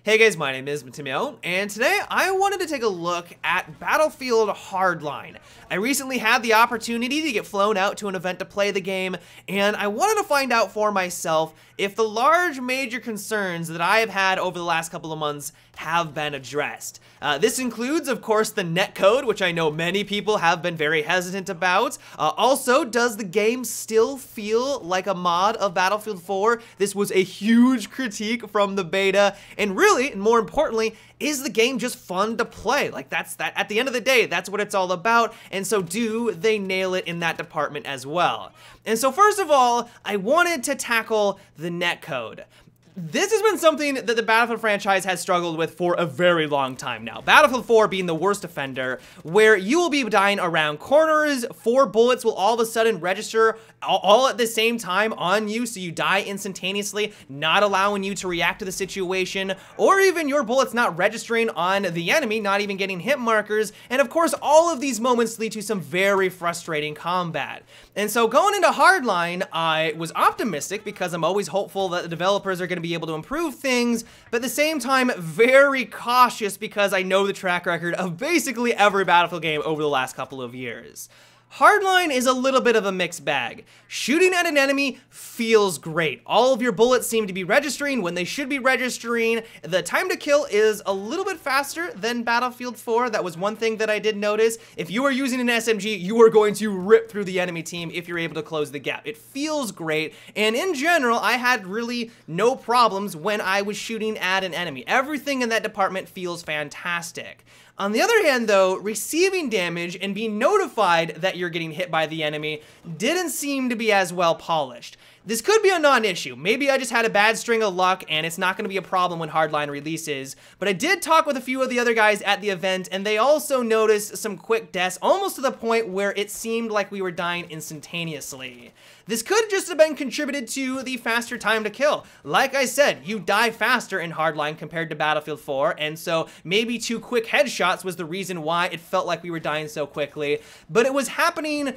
Hey guys, my name is Matimio, and today I wanted to take a look at Battlefield Hardline. I recently had the opportunity to get flown out to an event to play the game, and I wanted to find out for myself if the large major concerns that I have had over the last couple of months have been addressed. This includes, of course, the netcode, which I know many people have been very hesitant about. Also, does the game still feel like a mod of Battlefield 4? This was a huge critique from the beta, and really, and more importantly, is the game just fun to play? Like, that's that. At the end of the day, that's what it's all about, and so do they nail it in that department as well? And so first of all, I wanted to tackle the netcode. This has been something that the Battlefield franchise has struggled with for a very long time now. Battlefield 4 being the worst offender, where you will be dying around corners, 4 bullets will all of a sudden register all at the same time on you, so you die instantaneously, not allowing you to react to the situation, or even your bullets not registering on the enemy, not even getting hit markers, and of course all of these moments lead to some very frustrating combat. And so going into Hardline, I was optimistic because I'm always hopeful that the developers are going to be able to improve things, but at the same time very cautious because I know the track record of basically every Battlefield game over the last couple of years. Hardline is a little bit of a mixed bag. Shooting at an enemy feels great. All of your bullets seem to be registering when they should be registering. The time to kill is a little bit faster than Battlefield 4. That was one thing that I did notice. If you are using an SMG, you are going to rip through the enemy team if you're able to close the gap. It feels great, and in general, I had really no problems when I was shooting at an enemy. Everything in that department feels fantastic. On the other hand, though, receiving damage and being notified that you're getting hit by the enemy didn't seem to be as well polished. This could be a non-issue. Maybe I just had a bad string of luck and it's not going to be a problem when Hardline releases, but I did talk with a few of the other guys at the event and they also noticed some quick deaths, almost to the point where it seemed like we were dying instantaneously. This could just have been contributed to the faster time to kill. Like I said, you die faster in Hardline compared to Battlefield 4, and so maybe 2 quick headshots was the reason why it felt like we were dying so quickly, but it was happening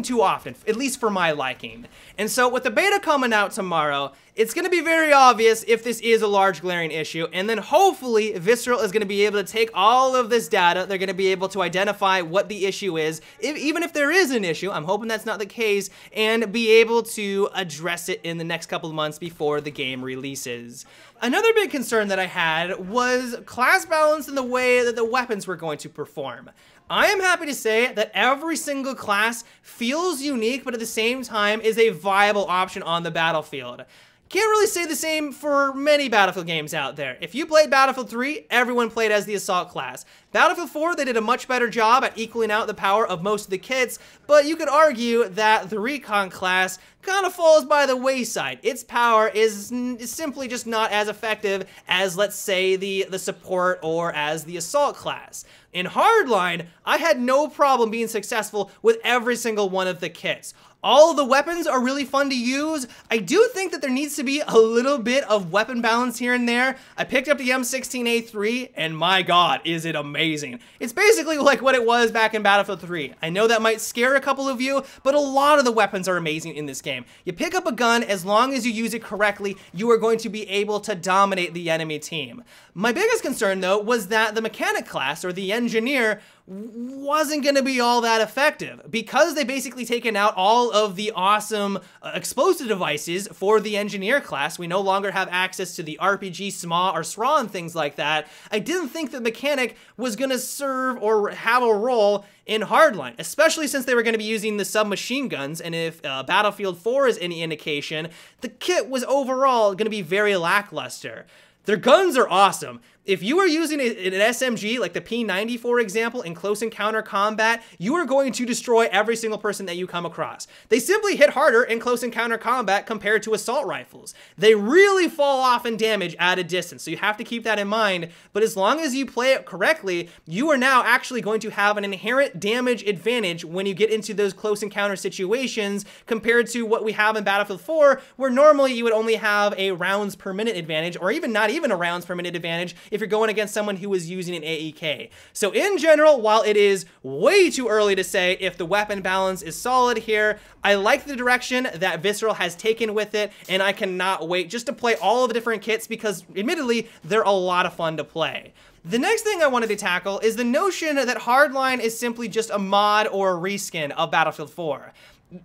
too often, at least for my liking. And so with the beta coming out tomorrow, it's going to be very obvious if this is a large glaring issue, and then hopefully Visceral is going to be able to take all of this data, they're going to be able to identify what the issue is, even if there is an issue, I'm hoping that's not the case, and be able to address it in the next couple of months before the game releases. Another big concern that I had was class balance and the way that the weapons were going to perform. I am happy to say that every single class feels unique, but at the same time is a viable option on the battlefield. Can't really say the same for many Battlefield games out there. If you played Battlefield 3, everyone played as the Assault class. Battlefield 4, they did a much better job at equaling out the power of most of the kits, but you could argue that the Recon class kind of falls by the wayside. Its power is simply just not as effective as, let's say, the Support or as the Assault class. In Hardline, I had no problem being successful with every single one of the kits. All of the weapons are really fun to use. I do think that there needs to be a little bit of weapon balance here and there. I picked up the M16A3, and my god, is it amazing. It's basically like what it was back in Battlefield 3. I know that might scare a couple of you, but a lot of the weapons are amazing in this game. You pick up a gun, as long as you use it correctly, you are going to be able to dominate the enemy team. My biggest concern, though, was that the mechanic class, or the engineer, wasn't going to be all that effective because they basically taken out all of the awesome explosive devices for the engineer class. We no longer have access to the RPG, SMA, or SRA and things like that. I didn't think the mechanic was going to serve or have a role in Hardline, especially since they were going to be using the submachine guns, and if Battlefield 4 is any indication, the kit was overall going to be very lackluster. Their guns are awesome. If you are using an SMG, like the P90, for example, in close encounter combat, you are going to destroy every single person that you come across. They simply hit harder in close encounter combat compared to assault rifles. They really fall off in damage at a distance, so you have to keep that in mind, but as long as you play it correctly, you are now actually going to have an inherent damage advantage when you get into those close encounter situations compared to what we have in Battlefield 4, where normally you would only have a rounds per minute advantage, or even not even a rounds per minute advantage if you're going against someone who is using an AEK. So in general, while it is way too early to say if the weapon balance is solid here, I like the direction that Visceral has taken with it, and I cannot wait just to play all of the different kits because, admittedly, they're a lot of fun to play. The next thing I wanted to tackle is the notion that Hardline is simply just a mod or a reskin of Battlefield 4.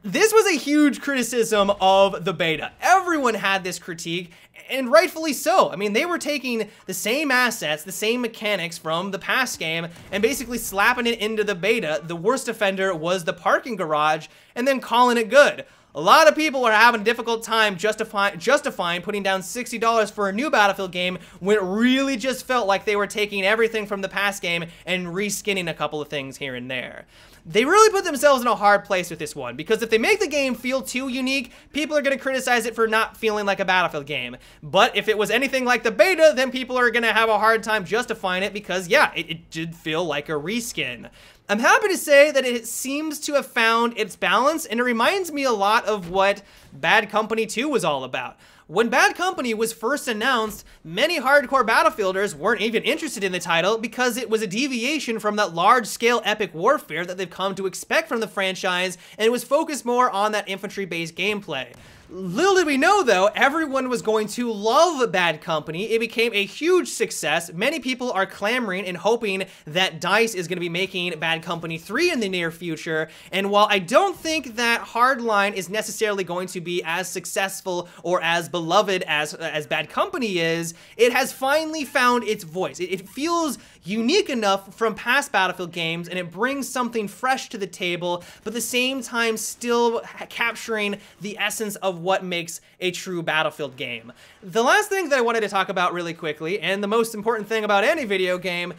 This was a huge criticism of the beta. Everyone had this critique, and rightfully so. I mean, they were taking the same assets, the same mechanics from the past game, and basically slapping it into the beta. The worst offender was the parking garage, and then calling it good. A lot of people are having a difficult time justifying putting down $60 for a new Battlefield game when it really just felt like they were taking everything from the past game and reskinning a couple of things here and there. They really put themselves in a hard place with this one, because if they make the game feel too unique, people are going to criticize it for not feeling like a Battlefield game. But if it was anything like the beta, then people are going to have a hard time justifying it because, yeah, it did feel like a reskin. I'm happy to say that it seems to have found its balance, and it reminds me a lot of what Bad Company 2 was all about. When Bad Company was first announced, many hardcore Battlefielders weren't even interested in the title because it was a deviation from that large-scale epic warfare that they've come to expect from the franchise, and it was focused more on that infantry-based gameplay. Little did we know, though, everyone was going to love Bad Company. It became a huge success. Many people are clamoring and hoping that DICE is going to be making Bad Company 3 in the near future. And while I don't think that Hardline is necessarily going to be as successful or as beloved as Bad Company is, it has finally found its voice. It feels unique enough from past Battlefield games, and it brings something fresh to the table, but at the same time still capturing the essence of what makes a true Battlefield game. The last thing that I wanted to talk about really quickly, and the most important thing about any video game,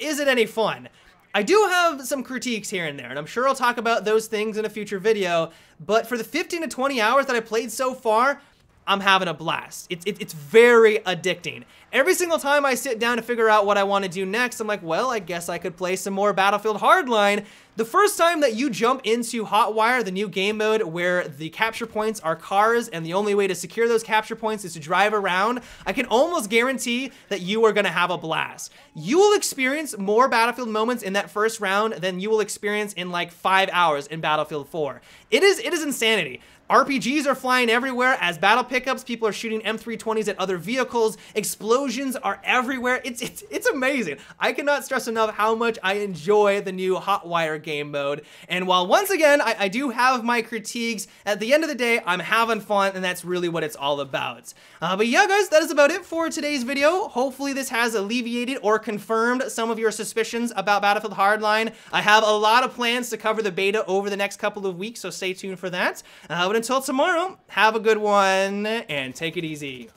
is it any fun? I do have some critiques here and there, and I'm sure I'll talk about those things in a future video, but for the 15 to 20 hours that I played so far, I'm having a blast. It's very addicting. Every single time I sit down to figure out what I want to do next, I'm like, well, I guess I could play some more Battlefield Hardline. The first time that you jump into Hotwire, the new game mode where the capture points are cars and the only way to secure those capture points is to drive around, I can almost guarantee that you are going to have a blast. You will experience more Battlefield moments in that first round than you will experience in like 5 hours in Battlefield 4. It is insanity. RPGs are flying everywhere as battle pickups. People are shooting M320s at other vehicles. Explosions are everywhere. It's amazing. I cannot stress enough how much I enjoy the new Hotwire game mode. And while once again, I do have my critiques, at the end of the day, I'm having fun, and that's really what it's all about. But yeah, guys, that is about it for today's video. Hopefully this has alleviated or confirmed some of your suspicions about Battlefield Hardline. I have a lot of plans to cover the beta over the next couple of weeks, so stay tuned for that. But until tomorrow, have a good one and take it easy.